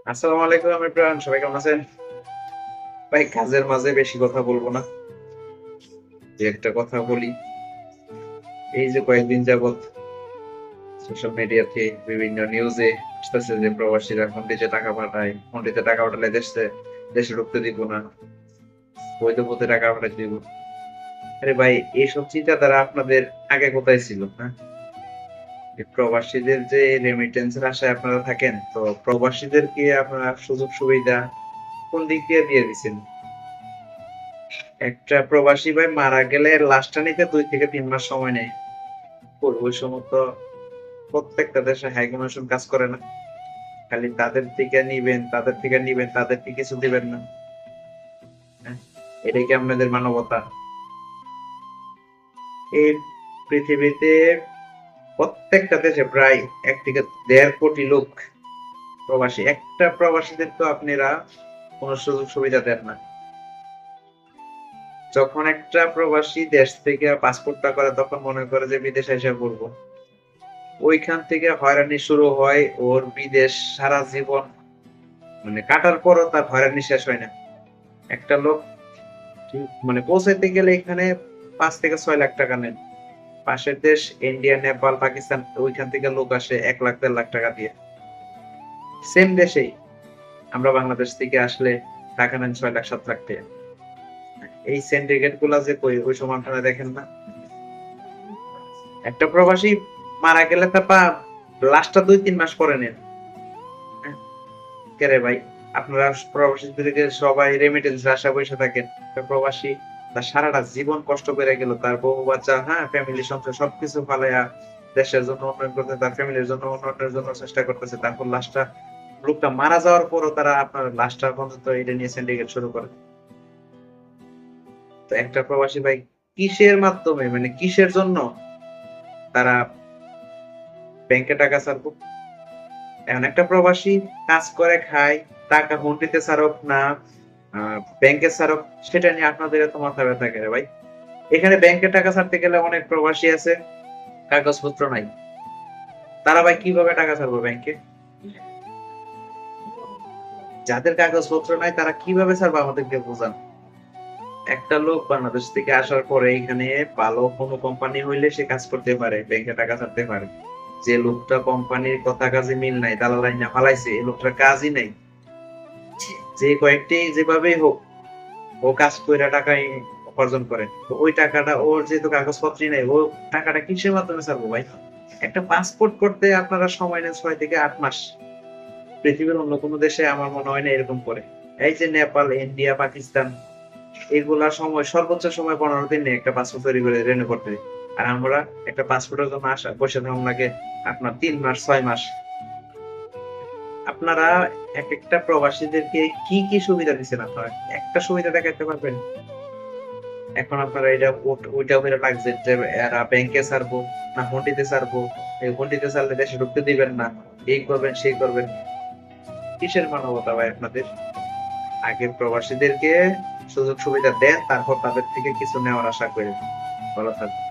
আসসালামু আলাইকুম, আমি প্রাণ। সবাই কেমন আছেন? ভাই, কাজের মাঝে বেশি কথা বলবো না। যে একটা কথা বলি, এই যে কয়েকদিন যাবত সোশ্যাল মিডিয়াতে বিভিন্ন নিউজে আসতেছে যে প্রবাসীরা ফোনটিতে টাকা পাঠায়, ফোনটিতে টাকা পাঠালে দেশে ঢুকতে দিব না, বৈধ পথে টাকা পাঠাতে দিব। আরে ভাই, এইসব চিন্তাধারা আপনাদের আগে কোথায় ছিল? হ্যাঁ, এই প্রবাসীদের যে রেমিটেন্সের আশায় আপনারা থাকেন, তো প্রবাসীদেরকে আপনারা সুযোগ সুবিধা কোন দিক দিয়ে দিয়ে দিচ্ছেন? একটা প্রবাসী ভাই মারা গেলে লাশটা নিতে 2 থেকে 3 মাস সময় নেয়। ওই সময় তো প্রত্যেকটা দেশে হাই কমিশন কাজ করে না। খালি তাদের থেকে নিবেন, তাদেরকে কিছু দিবেন না। হ্যাঁ? এটাই কি আপনাদের মানবতা? এই পৃথিবীতে প্রত্যেকটা দেশে প্রায় 1 থেকে 1.5 কোটি লোক প্রবাসী। একটা প্রবাসীদের তো আপনারা কোনো সুযোগ সুবিধা দেন না। যখন একটা প্রবাসী দেশ থেকে পাসপোর্টটা করে তখন মনে করে যে বিদেশে এসে পড়বো। ওইখান থেকে হয়রানি শুরু হয় ওর। বিদেশ সারা জীবন মানে কাটার পরও তার হয়রানি শেষ হয় না। একটা লোক মানে পৌঁছাইতে গেলে এখানে 5 থেকে 6 লাখ টাকা নেন। পাশের দেশ ইন্ডিয়া, নেপাল, পাকিস্তান, ওইখান থেকে লোক আসে 1 লাখ 1.5 লাখ টাকা দিয়ে। সেম দেশেই আমরা বাংলাদেশ থেকে আসলে টাকা নেন 6 লাখ 7 লাখ টাকা। এই সিন্ডিকেট গুলা যে কই ওই সময় আপনারা দেখেন না? একটা প্রবাসী মারা গেলে তার লাশটা 2-3 মাস পরে নেন। কে রে ভাই, আপনারা প্রবাসীদেরকে সবাই রেমিটেন্স আশা বসে থাকেন। একটা প্রবাসী তার সারাটা জীবন কষ্ট করে গেল, তার বউ বাচ্চা, হ্যাঁ, ফ্যামিলি সংসার সবকিছু ফালাইয়া দেশের জন্য উন্নয়ন করতে, তার ফ্যামিলির জন্য উন্নয়নের জন্য চেষ্টা করতেছে। তারপর লাশটা, লোকটা মারা যাওয়ার পরও তারা আপনার লাশটা পর্যন্ত এটা নিয়ে সিন্ডিকেট শুরু করে। তো একটা প্রবাসী ভাই কিসের মাধ্যমে, মানে কিসের জন্য তারা ব্যাংকে টাকা ছাড়বো? এখন একটা প্রবাসী কাজ করে খায়, টাকা হুন্ডিতে ছাড়ুক না ব্যাংকে ছাড়ুক, সেটা নিয়ে আপনাদের এত মাথা ব্যথা কেন ভাই? এখানে ব্যাংকে টাকা ছাড়তে গেলে অনেক প্রবাসী আছে কাগজপত্র নাই। তারা ভাই কিভাবে টাকা ছাড়বো ব্যাংকে? যাদের কাগজপত্র নাই তারা কিভাবে ছাড়বো আমাদেরকে বোঝান। একটা লোক বাংলাদেশ থেকে আসার পরে এখানে ভালো কোনো কোম্পানি হইলে সে কাজ করতে পারে, ব্যাংকে টাকা ছাড়তে পারে। যে লোকটা কোম্পানির কথা কাজে মিল নাই, দালাল আইনা ফালাইছে, এই লোকটার কাজই নাই। যে কয়েকটি যেভাবেই হোক ও কাজ কইরা টাকা উপার্জন করে, তো ওই টাকাটা ওর যেহেতু কাগজপত্রই নাই, ও টাকাটা কিসের মাধ্যমে ছাড়বো ভাই? একটা পাসপোর্ট করতে আপনারা সময় নেন 6 থেকে 8 মাস। পৃথিবীর অন্য কোনো দেশে আমার মনে হয় না এরকম করে। এই যে নেপাল, ইন্ডিয়া, পাকিস্তান, এগুলা সময় সর্বোচ্চ সময় 15 দিন নেই একটা পাসপোর্ট তৈরি করে রেনু করতে। আর আমরা একটা পাসপোর্টের জন্য আসা বসে থাকুন লাগে আপনার 3 মাস 6 মাস। আপনারা এক একটা প্রবাসীদেরকে কি কি সুবিধা দিচ্ছেন? আপনারা একটা সুবিধা দেখাতে পারবেন? এখন আপনারা এটা ওইটা করে লাগছে যে এরা ব্যাংকে ছাড়বো না হুন্ডিতে ছাড়বো, এই হুন্ডিতে ছাড়লে দেশে ঢুকতে দিবেন না, এই করবেন সেই করবেন। কিসের মানবতা ভাই আপনাদের? আগে প্রবাসীদেরকে সুযোগ সুবিধা দেন, তারপর তাদের থেকে কিছু নেওয়ার আশা করেন। ভালো থাকবেন।